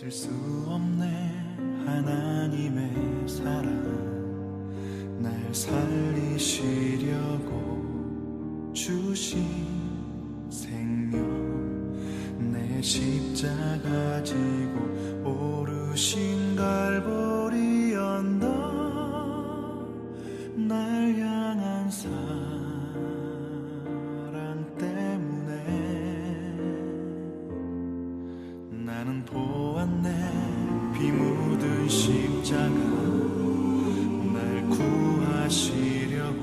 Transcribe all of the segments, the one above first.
잊을 수 없네 하나님의 사랑 날 살리시려고 주신 생명 내 십자가 지고 오르신 갈보리 언덕 날 향한 사랑 때문에 나는 보았네 피 묻은 십자가 날 구하시려고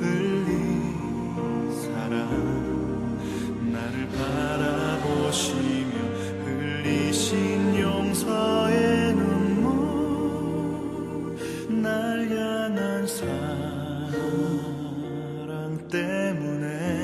흘린 사랑 나를 바라보시며 흘리신 용서의 눈물 날 향한 사랑 때문에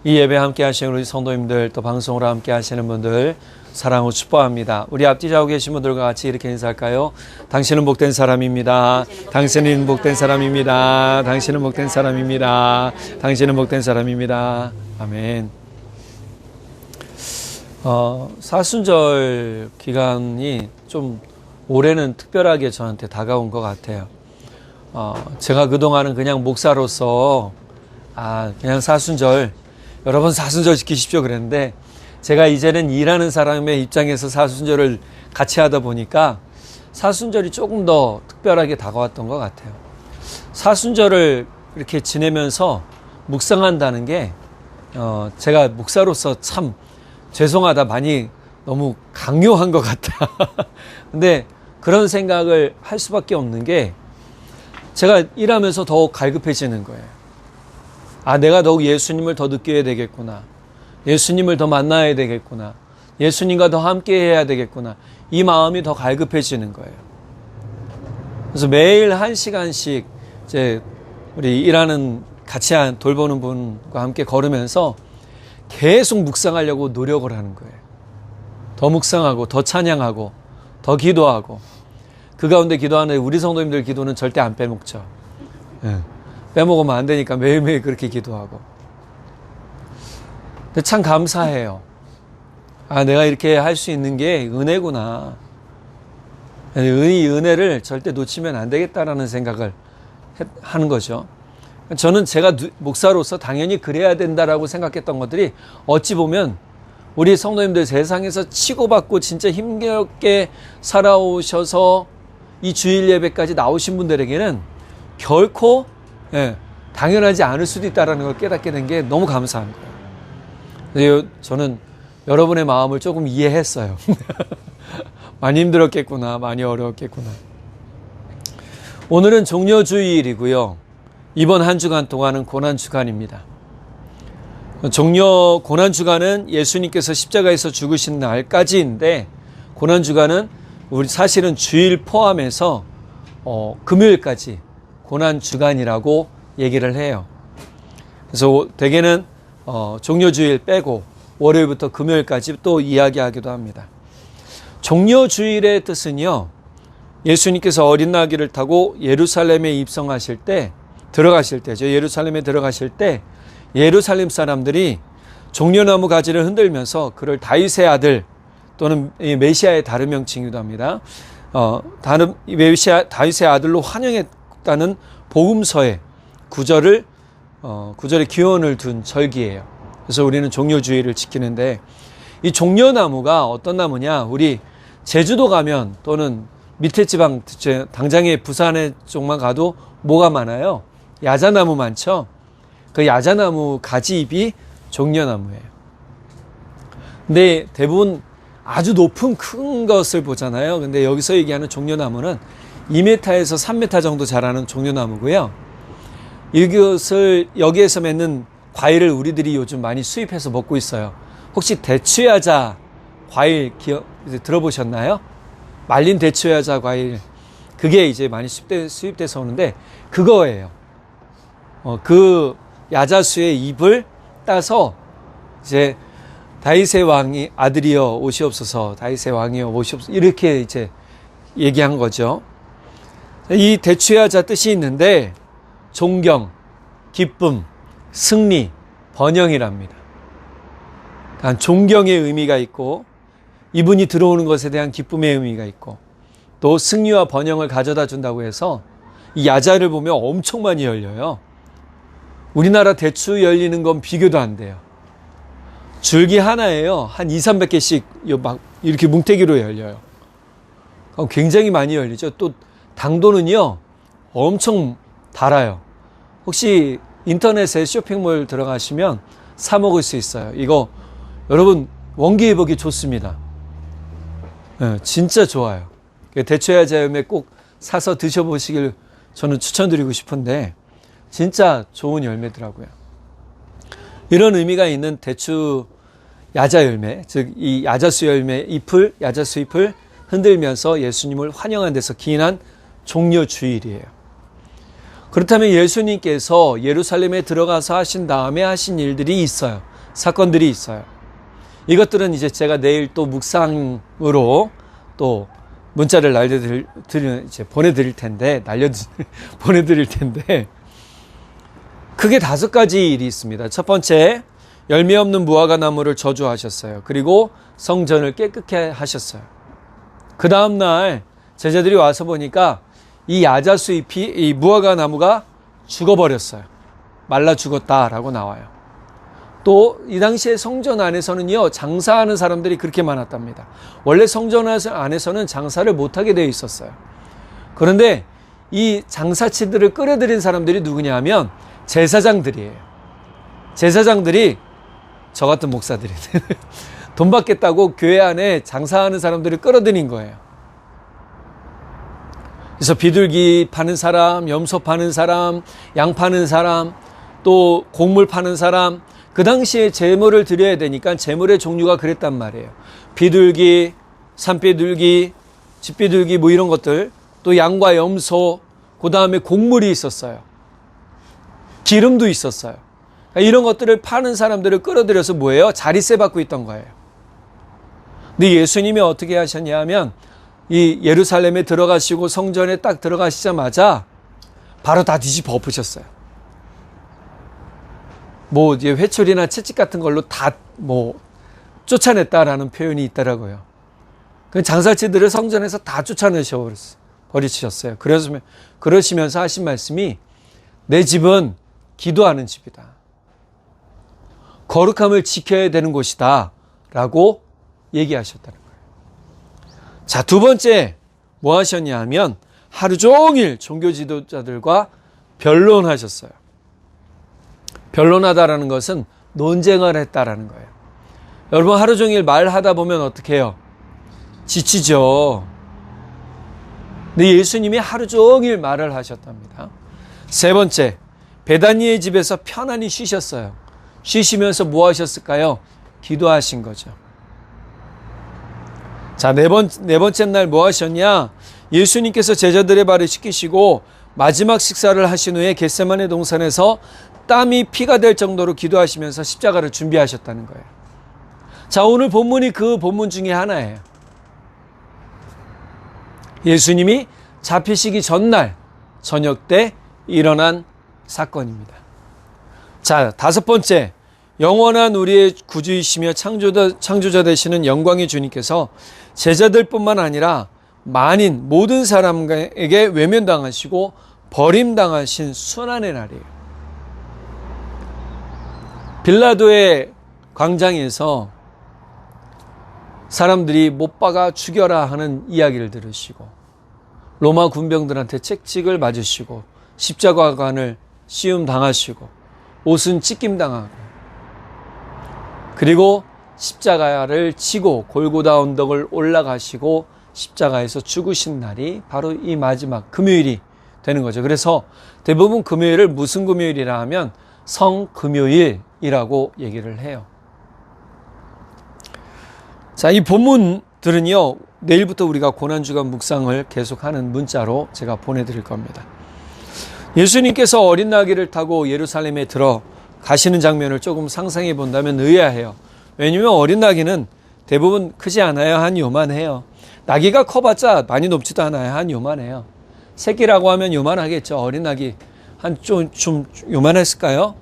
이 예배 함께 하시는 우리 성도님들 또 방송으로 함께 하시는 분들 사랑으로 축복합니다. 우리 앞뒤 좌우 계신 분들과 같이 이렇게 인사할까요? 당신은 복된 사람입니다. 당신은 복된 사람입니다. 당신은 복된 사람입니다. 당신은 복된 사람입니다. 아멘. 사순절 기간이 좀 올해는 특별하게 저한테 다가온 것 같아요. 제가 그동안은 그냥 목사로서 그냥 사순절 여러분 사순절 지키십시오 그랬는데 제가 이제는 일하는 사람의 입장에서 사순절을 같이 하다 보니까 사순절이 조금 더 특별하게 다가왔던 것 같아요. 사순절을 이렇게 지내면서 묵상한다는 게 제가 목사로서 참 죄송하다 많이 너무 강요한 것 같다. 근데 그런 생각을 할 수밖에 없는 게 제가 일하면서 더욱 갈급해지는 거예요. 내가 더욱 예수님을 더 느껴야 되겠구나. 예수님을 더 만나야 되겠구나. 예수님과 더 함께 해야 되겠구나. 이 마음이 더 갈급해지는 거예요. 그래서 매일 1시간씩 이제 우리 일하는 같이 돌보는 분과 함께 걸으면서 계속 묵상하려고 노력을 하는 거예요. 더 묵상하고 더 찬양하고 더 기도하고 그 가운데 기도하는 우리 성도님들 기도는 절대 안 빼먹죠. 빼먹으면 안 되니까 매일매일 그렇게 기도하고. 근데 참 감사해요. 내가 이렇게 할 수 있는 게 은혜구나. 이 은혜를 절대 놓치면 안 되겠다라는 생각을 하는 거죠. 저는 제가 목사로서 당연히 그래야 된다라고 생각했던 것들이 어찌 보면 우리 성도님들 세상에서 치고받고 진짜 힘겹게 살아오셔서 이 주일 예배까지 나오신 분들에게는 결코 당연하지 않을 수도 있다는 걸 깨닫게 된 게 너무 감사한 거예요. 저는 여러분의 마음을 조금 이해했어요. 많이 힘들었겠구나, 많이 어려웠겠구나. 오늘은 종려주일이고요. 이번 한 주간 동안은 고난주간입니다. 고난주간은 예수님께서 십자가에서 죽으신 날까지인데 고난주간은 우리 사실은 주일 포함해서 금요일까지 고난주간이라고 얘기를 해요. 그래서 대개는 종려주일 빼고 월요일부터 금요일까지 또 이야기하기도 합니다. 종려주일의 뜻은요, 예수님께서 어린 나귀를 타고 예루살렘에 들어가실 때죠. 예루살렘에 들어가실 때 예루살렘 사람들이 종려나무 가지를 흔들면서 그를 다윗의 아들 또는 메시아의 다른 명칭이기도 합니다. 다윗의 아들로 환영했다는 복음서의 구절의 기원을 둔 절기예요. 그래서 우리는 종려주일을 지키는데 이 종려나무가 어떤 나무냐? 우리 제주도 가면 또는 밑에 지방 당장에 부산에 쪽만 가도 뭐가 많아요? 야자나무 많죠? 그 야자나무 가지잎이 종려나무예요. 근데 대부분 아주 높은 큰 것을 보잖아요. 근데 여기서 얘기하는 종려나무는 2m에서 3m 정도 자라는 종려나무고요. 이것을 여기에서 맺는 과일을 우리들이 요즘 많이 수입해서 먹고 있어요. 혹시 대추야자 과일 들어보셨나요? 말린 대추야자 과일. 그게 이제 많이 수입돼서 오는데 그거예요. 그 야자수의 잎을 따서 이제 다윗의 왕이 아들이여 오시옵소서, 다윗의 왕이여 오시옵소서 이렇게 이제 얘기한 거죠. 이 대추야자 뜻이 있는데 존경, 기쁨, 승리, 번영이랍니다. 그러니까 존경의 의미가 있고 이분이 들어오는 것에 대한 기쁨의 의미가 있고 또 승리와 번영을 가져다 준다고 해서 이 야자를 보면 엄청 많이 열려요. 우리나라 대추 열리는 건 비교도 안 돼요. 줄기 하나에요. 한 200~300개씩 막 이렇게 뭉태기로 열려요. 굉장히 많이 열리죠. 또 당도는요, 엄청 달아요. 혹시 인터넷에 쇼핑몰 들어가시면 사 먹을 수 있어요. 이거 여러분 원기회복이 좋습니다. 네, 진짜 좋아요. 대추야자 열매 꼭 사서 드셔보시길 저는 추천드리고 싶은데 진짜 좋은 열매더라고요. 이런 의미가 있는 대추 야자 열매, 즉 이 야자수 열매 잎을, 야자수 잎을 흔들면서 예수님을 환영한 데서 기인한 종려 주일이에요. 그렇다면 예수님께서 예루살렘에 들어가서 하신 다음에 하신 일들이 있어요. 사건들이 있어요. 이것들은 이제 제가 내일 또 묵상으로 또 문자를 보내드릴 텐데, 보내드릴 텐데, 크게 5가지 일이 있습니다. 첫 번째, 열매 없는 무화과 나무를 저주하셨어요. 그리고 성전을 깨끗게 하셨어요. 그 다음날 제자들이 와서 보니까 이 야자수 잎이, 이 무화과 나무가 죽어버렸어요. 말라 죽었다라고 나와요. 또 이 당시에 성전 안에서는요, 장사하는 사람들이 그렇게 많았답니다. 원래 성전 안에서는 장사를 못하게 되어 있었어요. 그런데 이 장사치들을 끌어들인 사람들이 누구냐 하면 제사장들이에요. 제사장들이 저 같은 목사들이 돈 받겠다고 교회 안에 장사하는 사람들을 끌어들인 거예요. 그래서 비둘기 파는 사람, 염소 파는 사람, 양 파는 사람, 또 곡물 파는 사람, 그 당시에 제물을 드려야 되니까 제물의 종류가 그랬단 말이에요. 비둘기, 산비둘기, 집비둘기 뭐 이런 것들, 또 양과 염소, 그 다음에 곡물이 있었어요. 기름도 있었어요. 이런 것들을 파는 사람들을 끌어들여서 뭐예요? 자리세 받고 있던 거예요. 근데 예수님이 어떻게 하셨냐 하면 이 예루살렘에 들어가시고 성전에 딱 들어가시자마자 바로 다 뒤집어 엎으셨어요. 뭐 이제 회초리나 채찍 같은 걸로 다 뭐 쫓아냈다라는 표현이 있더라고요. 그 장사치들을 성전에서 다 쫓아내셔 버리셨어요. 그러시면서 하신 말씀이 내 집은 기도하는 집이다. 거룩함을 지켜야 되는 곳이다. 라고 얘기하셨다는 거예요. 자, 두 번째 뭐 하셨냐 하면 하루 종일 종교 지도자들과 변론하셨어요. 변론하다라는 것은 논쟁을 했다라는 거예요. 여러분 하루 종일 말하다 보면 어떻게 해요? 지치죠. 근데 예수님이 하루 종일 말을 하셨답니다. 세 번째, 베다니의 집에서 편안히 쉬셨어요. 쉬시면서 뭐 하셨을까요? 기도하신 거죠. 자, 네 번째 날 뭐 하셨냐? 예수님께서 제자들의 발을 씻기시고 마지막 식사를 하신 후에 겟세마네 동산에서 땀이 피가 될 정도로 기도하시면서 십자가를 준비하셨다는 거예요. 자, 오늘 본문이 그 본문 중에 하나예요. 예수님이 잡히시기 전날 저녁 때 일어난 사건입니다. 자, 다섯 번째, 영원한 우리의 구주이시며 창조자 되시는 영광의 주님께서 제자들뿐만 아니라 만인 모든 사람에게 외면당하시고 버림당하신 순환의 날이에요. 빌라도의 광장에서 사람들이 못 박아 죽여라 하는 이야기를 들으시고 로마 군병들한테 채찍을 맞으시고 십자가관을 씌움 당하시고 옷은 찢김 당하고 그리고 십자가를 지고 골고다 언덕을 올라가시고 십자가에서 죽으신 날이 바로 이 마지막 금요일이 되는 거죠. 그래서 대부분 금요일을 무슨 금요일이라 하면 성금요일이라고 얘기를 해요. 자, 이 본문들은요, 내일부터 우리가 고난주간 묵상을 계속하는 문자로 제가 보내드릴 겁니다. 예수님께서 어린 나귀를 타고 예루살렘에 들어가시는 장면을 조금 상상해 본다면 의아해요. 왜냐하면 어린 나귀는 대부분 크지 않아요. 한 요만해요. 나귀가 커봤자 많이 높지도 않아요. 한 요만해요. 새끼라고 하면 요만하겠죠. 어린 나귀 한 좀 요만했을까요?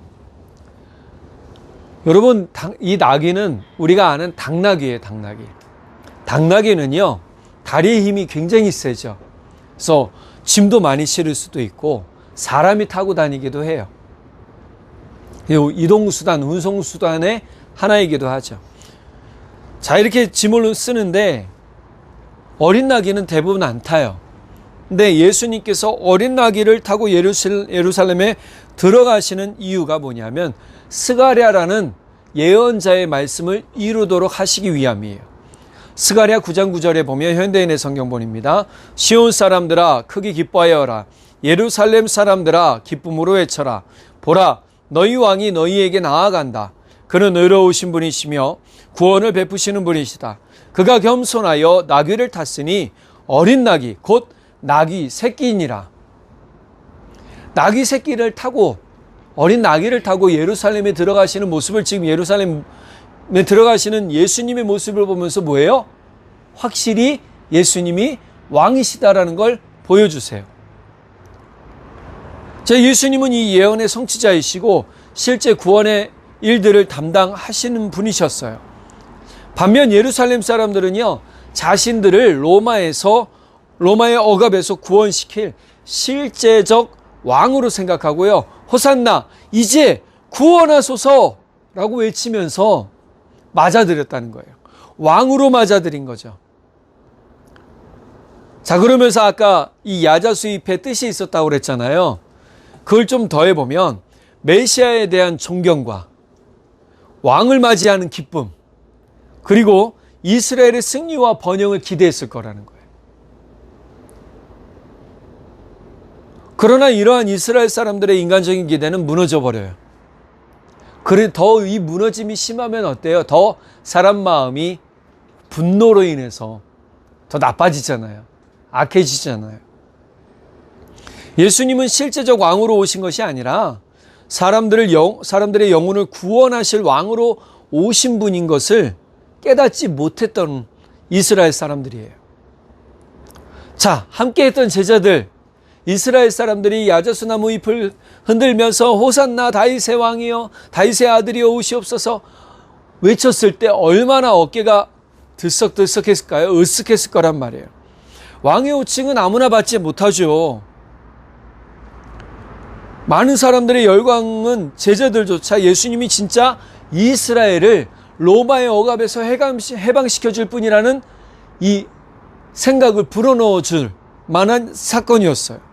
여러분, 이 나귀는 우리가 아는 당나귀예요. 당나귀. 당나귀는요, 다리의 힘이 굉장히 세죠. 그래서 짐도 많이 실을 수도 있고 사람이 타고 다니기도 해요. 이동수단, 운송수단의 하나이기도 하죠. 자, 이렇게 짐을 쓰는데 어린 나귀는 대부분 안 타요. 근데 예수님께서 어린 나귀를 타고 예루살렘에 들어가시는 이유가 뭐냐면 스가랴라는 예언자의 말씀을 이루도록 하시기 위함이에요. 스가랴 9장 9절에 보면 현대인의 성경본입니다. 시온 사람들아 크게 기뻐하여라. 예루살렘 사람들아 기쁨으로 외쳐라. 보라, 너희 왕이 너희에게 나아간다. 그는 의로우신 분이시며 구원을 베푸시는 분이시다. 그가 겸손하여 나귀를 탔으니 어린 나귀 곧 나귀 새끼이니라. 나귀 새끼를 타고 어린 나귀를 타고 예루살렘에 들어가시는 모습을 지금 예루살렘에 들어가시는 예수님의 모습을 보면서 뭐예요? 확실히 예수님이 왕이시다라는 걸 보여주세요. 자, 예수님은 이 예언의 성취자이시고 실제 구원의 일들을 담당하시는 분이셨어요. 반면 예루살렘 사람들은요, 자신들을 로마의 억압에서 구원시킬 실제적 왕으로 생각하고요, 호산나, 이제 구원하소서라고 외치면서 맞아들였다는 거예요. 왕으로 맞아들인 거죠. 자, 그러면서 아까 이 야자수입의 뜻이 있었다고 그랬잖아요. 그걸 좀 더해보면 메시아에 대한 존경과 왕을 맞이하는 기쁨, 그리고 이스라엘의 승리와 번영을 기대했을 거라는 거예요. 그러나 이러한 이스라엘 사람들의 인간적인 기대는 무너져 버려요. 그래, 더 이 무너짐이 심하면 어때요? 더 사람 마음이 분노로 인해서 더 나빠지잖아요. 악해지잖아요. 예수님은 실제적 왕으로 오신 것이 아니라 사람들의 영혼을 구원하실 왕으로 오신 분인 것을 깨닫지 못했던 이스라엘 사람들이에요. 자, 함께 했던 제자들, 이스라엘 사람들이 야자수나무 잎을 흔들면서 호산나 다윗의 왕이여 다윗의 아들이여 오시옵소서 외쳤을 때 얼마나 어깨가 들썩들썩했을까요? 으쓱했을 거란 말이에요. 왕의 호칭은 아무나 받지 못하죠. 많은 사람들의 열광은 제자들조차 예수님이 진짜 이스라엘을 로마의 억압에서 해방시켜줄 뿐이라는 이 생각을 불어넣어줄 만한 사건이었어요.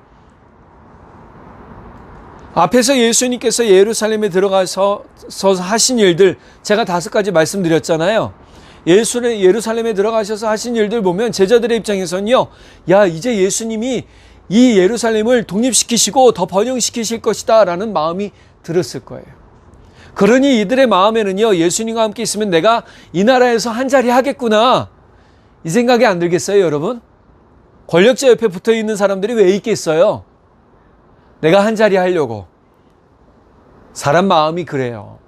앞에서 예수님께서 예루살렘에 들어가서 하신 일들 제가 5가지 말씀드렸잖아요. 예루살렘에 들어가셔서 하신 일들 보면 제자들의 입장에서는요, 야, 이제 예수님이 이 예루살렘을 독립시키시고 더 번영시키실 것이다 라는 마음이 들었을 거예요. 그러니 이들의 마음에는요, 예수님과 함께 있으면 내가 이 나라에서 한 자리 하겠구나, 이 생각이 안 들겠어요, 여러분? 권력자 옆에 붙어 있는 사람들이 왜 있겠어요? 내가 한 자리 하려고. 사람 마음이 그래요.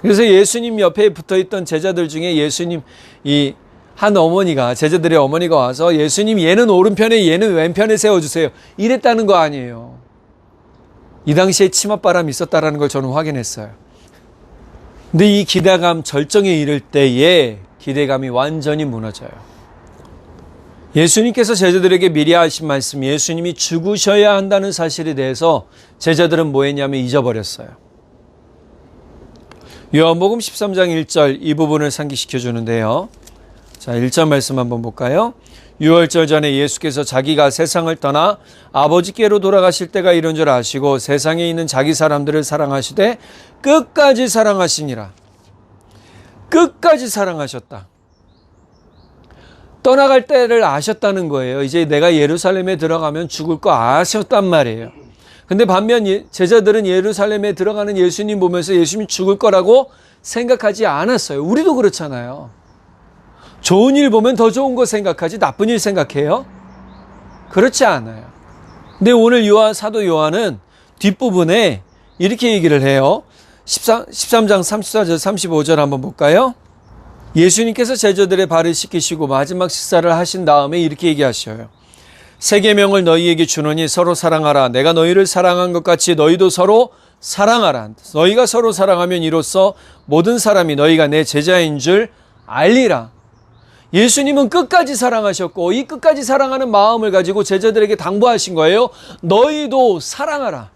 그래서 예수님 옆에 붙어 있던 제자들 중에 예수님 이 한 어머니가, 제자들의 어머니가 와서 예수님 얘는 오른편에 얘는 왼편에 세워주세요, 이랬다는 거 아니에요. 이 당시에 치맛바람이 있었다는 걸 저는 확인했어요. 근데 이 기대감 절정에 이를 때에 기대감이 완전히 무너져요. 예수님께서 제자들에게 미리 하신 말씀, 예수님이 죽으셔야 한다는 사실에 대해서 제자들은 뭐 했냐면 잊어버렸어요. 요한복음 13장 1절 이 부분을 상기시켜 주는데요. 자, 1절 말씀 한번 볼까요? 유월절 전에 예수께서 자기가 세상을 떠나 아버지께로 돌아가실 때가 이런 줄 아시고 세상에 있는 자기 사람들을 사랑하시되 끝까지 사랑하시니라. 끝까지 사랑하셨다. 떠나갈 때를 아셨다는 거예요. 이제 내가 예루살렘에 들어가면 죽을 거 아셨단 말이에요. 근데 반면 제자들은 예루살렘에 들어가는 예수님 보면서 예수님이 죽을 거라고 생각하지 않았어요. 우리도 그렇잖아요. 좋은 일 보면 더 좋은 거 생각하지 나쁜 일 생각해요? 그렇지 않아요. 근데 오늘 사도 요한은 뒷부분에 이렇게 얘기를 해요. 13장 34절 35절 한번 볼까요? 예수님께서 제자들의 발을 씻기시고 마지막 식사를 하신 다음에 이렇게 얘기하셔요. 새 계명을 너희에게 주노니 서로 사랑하라. 내가 너희를 사랑한 것 같이 너희도 서로 사랑하라. 너희가 서로 사랑하면 이로써 모든 사람이 너희가 내 제자인 줄 알리라. 예수님은 끝까지 사랑하셨고 이 끝까지 사랑하는 마음을 가지고 제자들에게 당부하신 거예요. 너희도 사랑하라.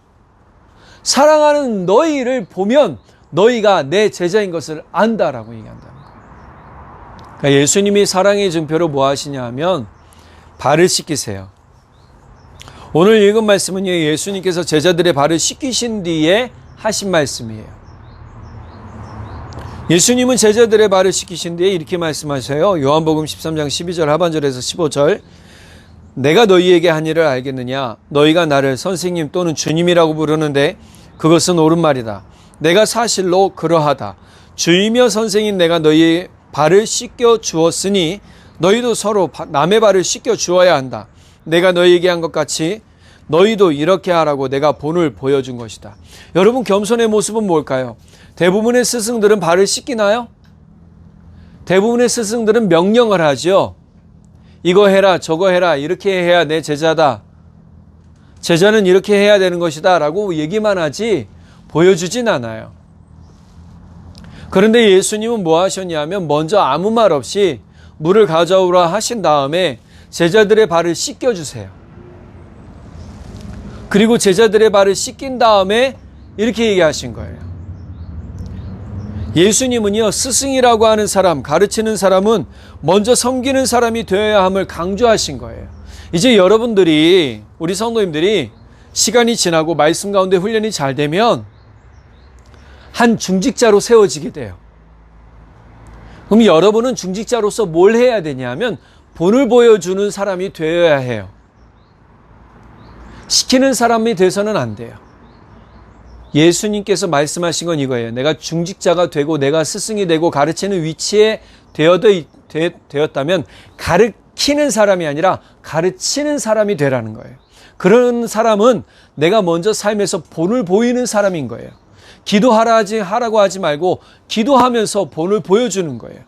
사랑하는 너희를 보면 너희가 내 제자인 것을 안다라고 얘기한다는 거예요. 그러니까 예수님이 사랑의 증표로 뭐 하시냐 하면 발을 씻기세요. 오늘 읽은 말씀은 예수님께서 제자들의 발을 씻기신 뒤에 하신 말씀이에요. 예수님은 제자들의 발을 씻기신 뒤에 이렇게 말씀하셔요. 요한복음 13장 12절 하반절에서 15절. 내가 너희에게 한 일을 알겠느냐? 너희가 나를 선생님 또는 주님이라고 부르는데 그것은 옳은 말이다. 내가 사실로 그러하다. 주이며 선생인 내가 너희의 발을 씻겨 주었으니 너희도 서로 남의 발을 씻겨 주어야 한다. 내가 너희에게 한 것 같이 너희도 이렇게 하라고 내가 본을 보여준 것이다. 여러분, 겸손의 모습은 뭘까요? 대부분의 스승들은 발을 씻기나요? 대부분의 스승들은 명령을 하죠. 이거 해라, 저거 해라, 이렇게 해야 내 제자다. 제자는 이렇게 해야 되는 것이다 라고 얘기만 하지 보여주진 않아요. 그런데 예수님은 뭐 하셨냐면 먼저 아무 말 없이 물을 가져오라 하신 다음에 제자들의 발을 씻겨주세요. 그리고 제자들의 발을 씻긴 다음에 이렇게 얘기하신 거예요. 예수님은요, 스승이라고 하는 사람, 가르치는 사람은 먼저 섬기는 사람이 되어야 함을 강조하신 거예요. 이제 여러분들이, 우리 성도님들이 시간이 지나고 말씀 가운데 훈련이 잘 되면 한 중직자로 세워지게 돼요. 그럼 여러분은 중직자로서 뭘 해야 되냐면 본을 보여주는 사람이 되어야 해요. 시키는 사람이 돼서는 안 돼요. 예수님께서 말씀하신 건 이거예요. 내가 중직자가 되고 내가 스승이 되고 가르치는 위치에 되었다면 가르치는 사람이 아니라 가르치는 사람이 되라는 거예요. 그런 사람은 내가 먼저 삶에서 본을 보이는 사람인 거예요. 하라고 하지 말고 기도하면서 본을 보여주는 거예요.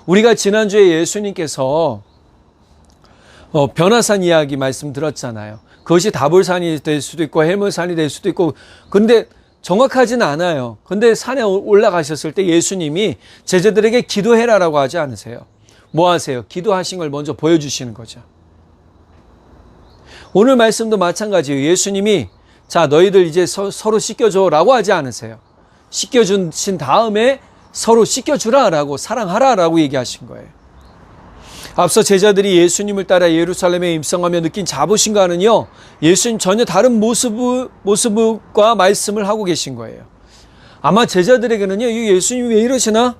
우리가 지난주에 예수님께서 변화산 이야기 말씀 들었잖아요. 그것이 다볼산이 될 수도 있고 해물산이 될 수도 있고, 근데 정확하진 않아요. 근데 산에 올라가셨을 때 예수님이 제자들에게 기도해라라고 하지 않으세요. 뭐 하세요? 기도하신 걸 먼저 보여주시는 거죠. 오늘 말씀도 마찬가지예요. 예수님이 자, 너희들 이제 서로 씻겨줘라고 하지 않으세요. 씻겨주신 다음에 서로 씻겨주라라고, 사랑하라라고 얘기하신 거예요. 앞서 제자들이 예수님을 따라 예루살렘에 입성하며 느낀 자부심과는요, 예수님 전혀 다른 모습과 말씀을 하고 계신 거예요. 아마 제자들에게는요, 예수님이 왜 이러시나?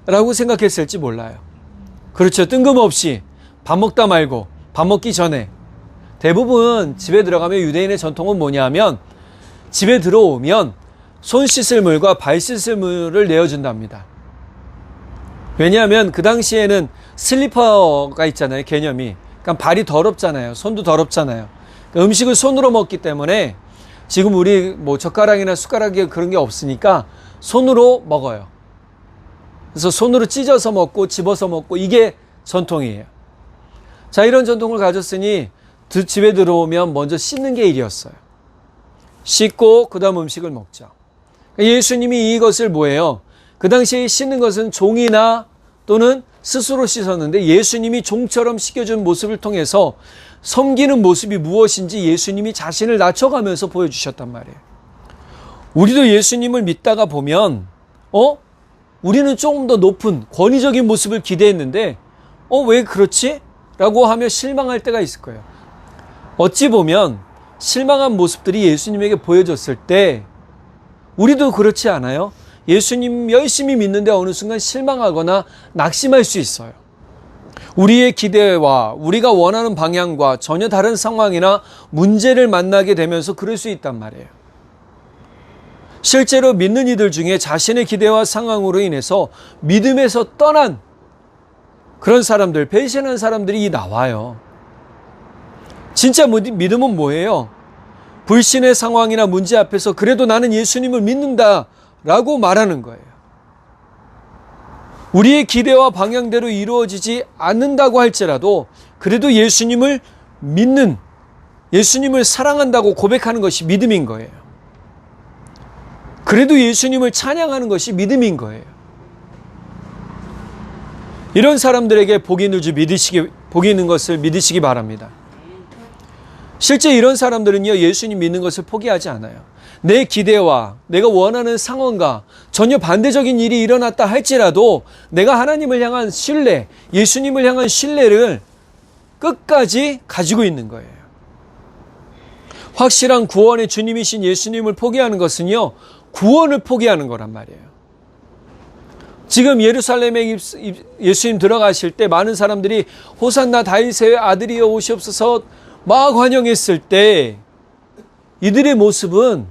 라고 생각했을지 몰라요. 그렇죠. 뜬금없이 밥 먹다 말고 밥 먹기 전에 대부분 집에 들어가면 유대인의 전통은 뭐냐면 집에 들어오면 손 씻을 물과 발 씻을 물을 내어준답니다. 왜냐하면 그 당시에는 슬리퍼가 있잖아요, 개념이. 그러니까 발이 더럽잖아요. 손도 더럽잖아요. 그러니까 음식을 손으로 먹기 때문에 지금 우리 뭐 젓가락이나 숟가락이 그런 게 없으니까 손으로 먹어요. 그래서 손으로 찢어서 먹고 집어서 먹고 이게 전통이에요. 자, 이런 전통을 가졌으니 집에 들어오면 먼저 씻는 게 일이었어요. 씻고 그 다음 음식을 먹죠. 예수님이 이것을 뭐예요? 그 당시에 씻는 것은 종이나 또는 스스로 씻었는데 예수님이 종처럼 씻겨준 모습을 통해서 섬기는 모습이 무엇인지 예수님이 자신을 낮춰가면서 보여주셨단 말이에요. 우리도 예수님을 믿다가 보면 우리는 조금 더 높은 권위적인 모습을 기대했는데 왜 그렇지? 라고 하며 실망할 때가 있을 거예요. 어찌 보면 실망한 모습들이 예수님에게 보여졌을 때 우리도 그렇지 않아요? 예수님 열심히 믿는데 어느 순간 실망하거나 낙심할 수 있어요. 우리의 기대와 우리가 원하는 방향과 전혀 다른 상황이나 문제를 만나게 되면서 그럴 수 있단 말이에요. 실제로 믿는 이들 중에 자신의 기대와 상황으로 인해서 믿음에서 떠난 그런 사람들, 배신한 사람들이 나와요. 진짜 믿음은 뭐예요? 불신의 상황이나 문제 앞에서 그래도 나는 예수님을 믿는다라고 말하는 거예요. 우리의 기대와 방향대로 이루어지지 않는다고 할지라도 그래도 예수님을 믿는, 예수님을 사랑한다고 고백하는 것이 믿음인 거예요. 그래도 예수님을 찬양하는 것이 믿음인 거예요. 이런 사람들에게 복이 있는 것을 믿으시기 바랍니다. 실제 이런 사람들은요, 예수님 믿는 것을 포기하지 않아요. 내 기대와 내가 원하는 상황과 전혀 반대적인 일이 일어났다 할지라도 내가 하나님을 향한 신뢰, 예수님을 향한 신뢰를 끝까지 가지고 있는 거예요. 확실한 구원의 주님이신 예수님을 포기하는 것은요, 구원을 포기하는 거란 말이에요. 지금 예루살렘에 예수님 들어가실 때 많은 사람들이 호산나 다윗의 아들이여 오시옵소서 막 환영했을 때 이들의 모습은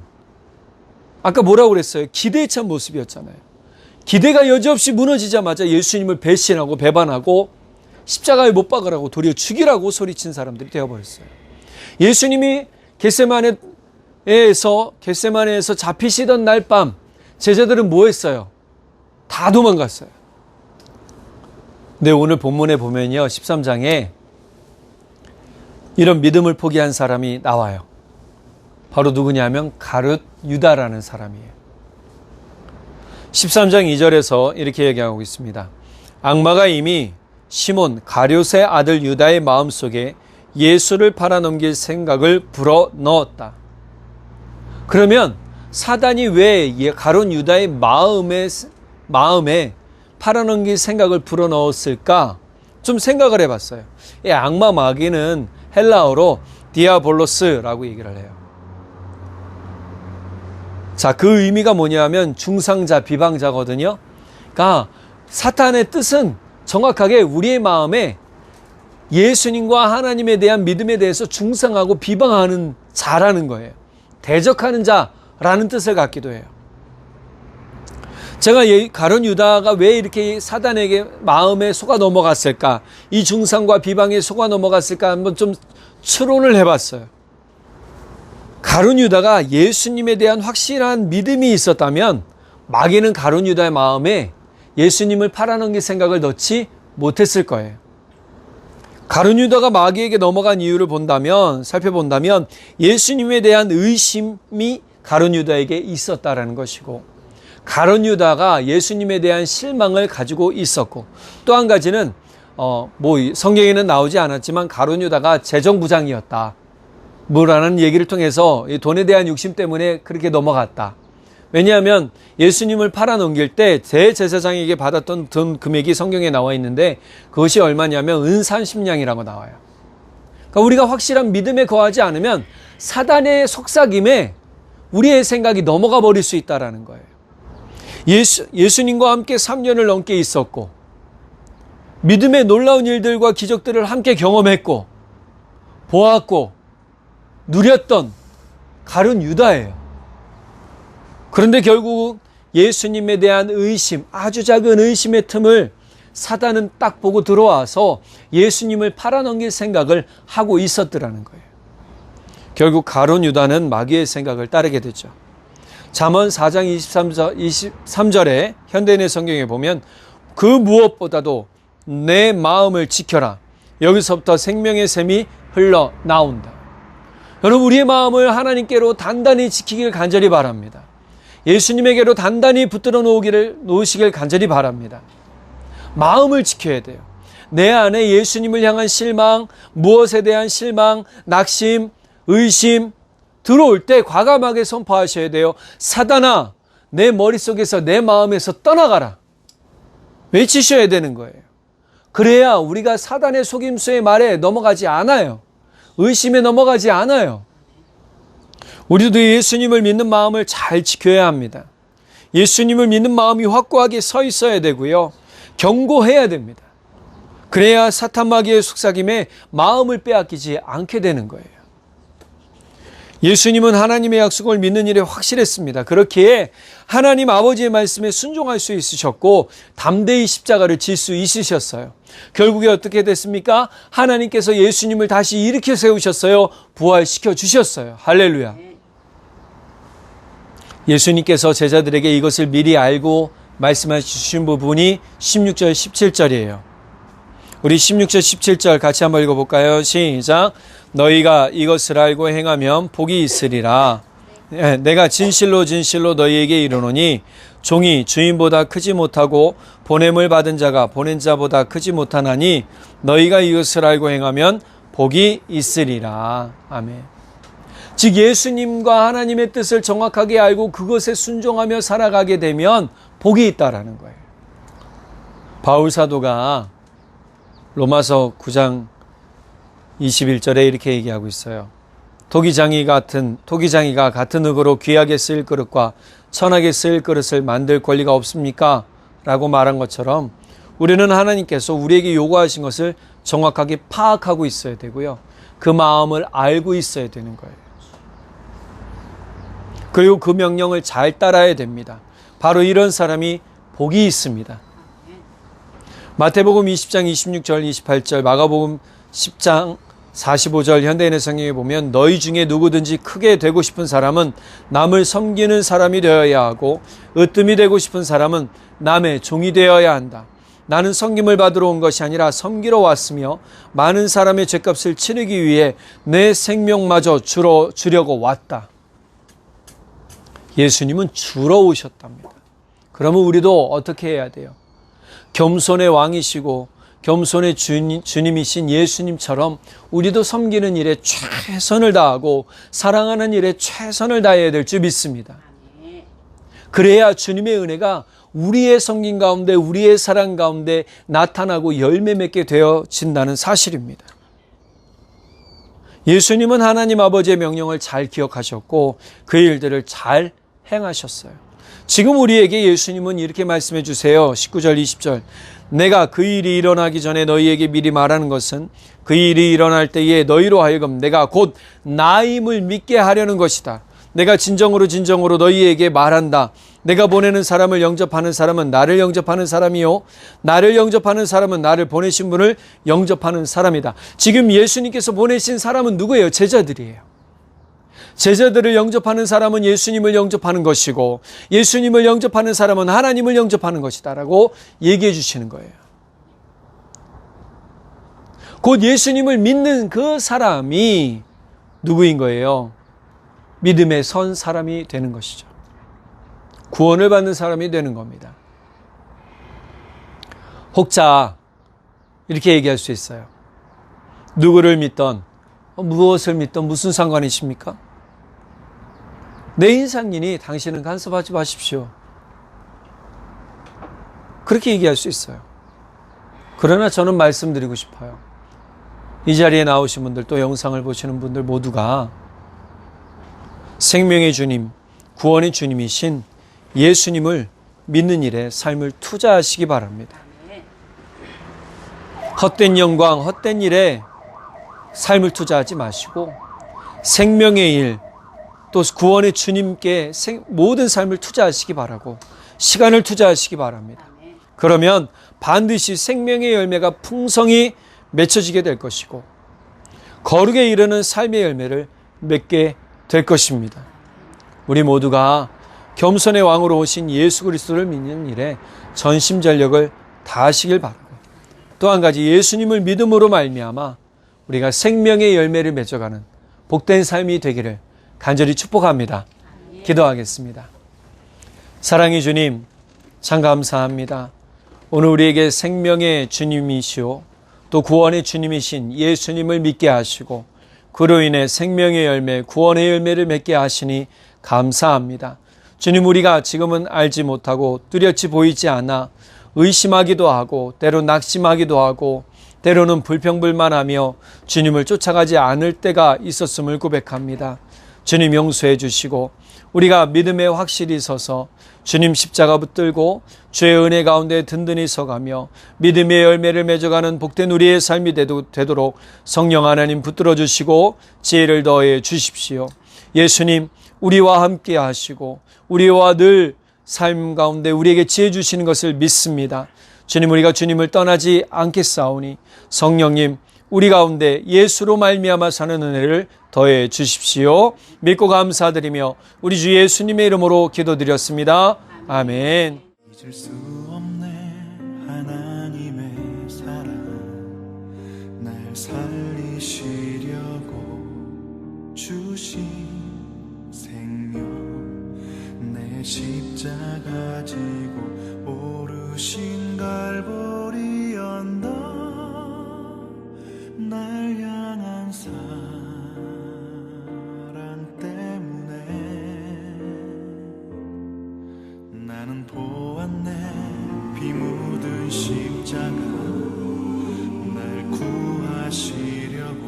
아까 뭐라고 그랬어요? 기대에 찬 모습이었잖아요. 기대가 여지없이 무너지자마자 예수님을 배신하고 배반하고 십자가에 못 박으라고 도리어 죽이라고 소리친 사람들이 되어버렸어요. 예수님이 겟세마네에서 잡히시던 날 밤 제자들은 뭐 했어요? 다 도망갔어요. 근데 오늘 본문에 보면요, 13장에 이런 믿음을 포기한 사람이 나와요. 바로 누구냐면 가룟 유다라는 사람이에요. 13장 2절에서 이렇게 얘기하고 있습니다. 악마가 이미 시몬 가룟의 아들 유다의 마음속에 예수를 팔아넘길 생각을 불어넣었다. 그러면 사단이 왜 가룟 유다의 마음에 팔아넘길 생각을 불어넣었을까? 좀 생각을 해봤어요. 이 악마 마귀는 헬라어로 디아볼로스라고 얘기를 해요. 자, 그 의미가 뭐냐면 중상자, 비방자거든요. 그러니까 사탄의 뜻은 정확하게 우리의 마음에 예수님과 하나님에 대한 믿음에 대해서 중상하고 비방하는 자라는 거예요. 대적하는 자라는 뜻을 갖기도 해요. 제가 가룟 유다가 왜 이렇게 사단에게 마음에 속아 넘어갔을까? 이 중상과 비방에 속아 넘어갔을까? 한번 좀 추론을 해봤어요. 가룟 유다가 예수님에 대한 확실한 믿음이 있었다면 마귀는 가룟 유다의 마음에 예수님을 팔아넘길 생각을 넣지 못했을 거예요. 가룟 유다가 마귀에게 넘어간 이유를 살펴본다면 예수님에 대한 의심이 가룟 유다에게 있었다라는 것이고, 가룟 유다가 예수님에 대한 실망을 가지고 있었고, 또 한 가지는 성경에는 나오지 않았지만 가룟 유다가 재정부장이었다. 뭐라는 얘기를 통해서 돈에 대한 욕심 때문에 그렇게 넘어갔다. 왜냐하면 예수님을 팔아넘길 때 대제사장에게 받았던 돈 금액이 성경에 나와 있는데 그것이 얼마냐면 은 30냥이라고 나와요. 그러니까 우리가 확실한 믿음에 거하지 않으면 사단의 속삭임에 우리의 생각이 넘어가 버릴 수 있다는 거예요. 예수님과 함께 3년을 넘게 있었고 믿음의 놀라운 일들과 기적들을 함께 경험했고 보았고 누렸던 가룟 유다예요. 그런데 결국 예수님에 대한 의심, 아주 작은 의심의 틈을 사단은 딱 보고 들어와서 예수님을 팔아넘길 생각을 하고 있었더라는 거예요. 결국 가룟 유다는 마귀의 생각을 따르게 되죠. 잠언 4장 23절에 현대인의 성경에 보면 그 무엇보다도 내 마음을 지켜라. 여기서부터 생명의 샘이 흘러나온다. 여러분, 우리의 마음을 하나님께로 단단히 지키길 간절히 바랍니다. 예수님에게로 단단히 붙들어 놓으시길 간절히 바랍니다. 마음을 지켜야 돼요. 내 안에 예수님을 향한 실망, 무엇에 대한 실망, 낙심, 의심 들어올 때 과감하게 선포하셔야 돼요. 사단아, 내 머릿속에서 내 마음에서 떠나가라. 외치셔야 되는 거예요. 그래야 우리가 사단의 속임수의 말에 넘어가지 않아요. 의심에 넘어가지 않아요. 우리도 예수님을 믿는 마음을 잘 지켜야 합니다. 예수님을 믿는 마음이 확고하게 서 있어야 되고요. 경고해야 됩니다. 그래야 사탄 마귀의 속삭임에 마음을 빼앗기지 않게 되는 거예요. 예수님은 하나님의 약속을 믿는 일에 확실했습니다. 그렇기에 하나님 아버지의 말씀에 순종할 수 있으셨고 담대히 십자가를 질 수 있으셨어요. 결국에 어떻게 됐습니까? 하나님께서 예수님을 다시 일으켜 세우셨어요. 부활시켜 주셨어요. 할렐루야. 예수님께서 제자들에게 이것을 미리 알고 말씀해 주신 부분이 16절 17절이에요. 우리 16절 17절 같이 한번 읽어볼까요? 시작. 너희가 이것을 알고 행하면 복이 있으리라. 내가 진실로 진실로 너희에게 이르노니 종이 주인보다 크지 못하고 보냄을 받은 자가 보낸 자보다 크지 못하나니 너희가 이것을 알고 행하면 복이 있으리라. 아멘. 즉 예수님과 하나님의 뜻을 정확하게 알고 그것에 순종하며 살아가게 되면 복이 있다라는 거예요. 바울 사도가 로마서 9장 21절에 이렇게 얘기하고 있어요. 토기장이가 같은 흙으로 귀하게 쓰일 그릇과 천하게 쓰일 그릇을 만들 권리가 없습니까? 라고 말한 것처럼 우리는 하나님께서 우리에게 요구하신 것을 정확하게 파악하고 있어야 되고요. 그 마음을 알고 있어야 되는 거예요. 그리고 그 명령을 잘 따라야 됩니다. 바로 이런 사람이 복이 있습니다. 마태복음 20장 26절 28절, 마가복음 10장 45절 현대인의 성경에 보면 너희 중에 누구든지 크게 되고 싶은 사람은 남을 섬기는 사람이 되어야 하고 으뜸이 되고 싶은 사람은 남의 종이 되어야 한다. 나는 섬김을 받으러 온 것이 아니라 섬기러 왔으며 많은 사람의 죗값을 치르기 위해 내 생명마저 주려고 왔다. 예수님은 주러 오셨답니다. 그러면 우리도 어떻게 해야 돼요? 겸손의 왕이시고 겸손의 주님이신 예수님처럼 우리도 섬기는 일에 최선을 다하고 사랑하는 일에 최선을 다해야 될 줄 믿습니다. 그래야 주님의 은혜가 우리의 섬김 가운데 우리의 사랑 가운데 나타나고 열매 맺게 되어진다는 사실입니다. 예수님은 하나님 아버지의 명령을 잘 기억하셨고 그 일들을 잘 행하셨어요. 지금 우리에게 예수님은 이렇게 말씀해 주세요. 19절 20절. 내가 그 일이 일어나기 전에 너희에게 미리 말하는 것은 그 일이 일어날 때에 너희로 하여금 내가 곧 나임을 믿게 하려는 것이다. 내가 진정으로 너희에게 말한다. 내가 보내는 사람을 영접하는 사람은 나를 영접하는 사람이요 나를 영접하는 사람은 나를 보내신 분을 영접하는 사람이다. 지금 예수님께서 보내신 사람은 누구예요? 제자들이에요. 제자들을 영접하는 사람은 예수님을 영접하는 것이고 예수님을 영접하는 사람은 하나님을 영접하는 것이다 라고 얘기해 주시는 거예요. 곧 예수님을 믿는 그 사람이 누구인 거예요? 믿음에 선 사람이 되는 것이죠. 구원을 받는 사람이 되는 겁니다. 혹자 이렇게 얘기할 수 있어요. 누구를 믿던 무엇을 믿던 무슨 상관이십니까? 내 인상이니 당신은 간섭하지 마십시오. 그렇게 얘기할 수 있어요. 그러나 저는 말씀드리고 싶어요. 이 자리에 나오신 분들 또 영상을 보시는 분들 모두가 생명의 주님, 구원의 주님이신 예수님을 믿는 일에 삶을 투자하시기 바랍니다. 헛된 영광, 헛된 일에 삶을 투자하지 마시고 생명의 일, 또 구원의 주님께 모든 삶을 투자하시기 바라고 시간을 투자하시기 바랍니다. 그러면 반드시 생명의 열매가 풍성히 맺혀지게 될 것이고 거룩에 이르는 삶의 열매를 맺게 될 것입니다. 우리 모두가 겸손의 왕으로 오신 예수 그리스도를 믿는 일에 전심전력을 다하시길 바라고 또 한 가지 예수님을 믿음으로 말미암아 우리가 생명의 열매를 맺어가는 복된 삶이 되기를 간절히 축복합니다. 기도하겠습니다. 사랑의 주님, 참 감사합니다. 오늘 우리에게 생명의 주님이시오 또 구원의 주님이신 예수님을 믿게 하시고 그로 인해 생명의 열매, 구원의 열매를 맺게 하시니 감사합니다. 주님, 우리가 지금은 알지 못하고 뚜렷이 보이지 않아 의심하기도 하고 때로 낙심하기도 하고 때로는 불평불만하며 주님을 쫓아가지 않을 때가 있었음을 고백합니다. 주님 용서해 주시고 우리가 믿음에 확실히 서서 주님 십자가 붙들고 주의 은혜 가운데 든든히 서가며 믿음의 열매를 맺어가는 복된 우리의 삶이 되도록 성령 하나님 붙들어 주시고 지혜를 더해 주십시오. 예수님 우리와 함께 하시고 우리와 늘 삶 가운데 우리에게 지혜 주시는 것을 믿습니다. 주님 우리가 주님을 떠나지 않겠사오니 성령님 우리 가운데 예수로 말미암아 사는 은혜를 더해 주십시오. 믿고 감사드리며 우리 주 예수님의 이름으로 기도드렸습니다. 아멘. 잊을 수 없네 하나님의 사랑 날 살리시려고 주신 생명 내 십자가 지고 오르신 갈보리 언덕 날 향한 사랑 때문에 나는 보았네 피 묻은 십자가 날 구하시려고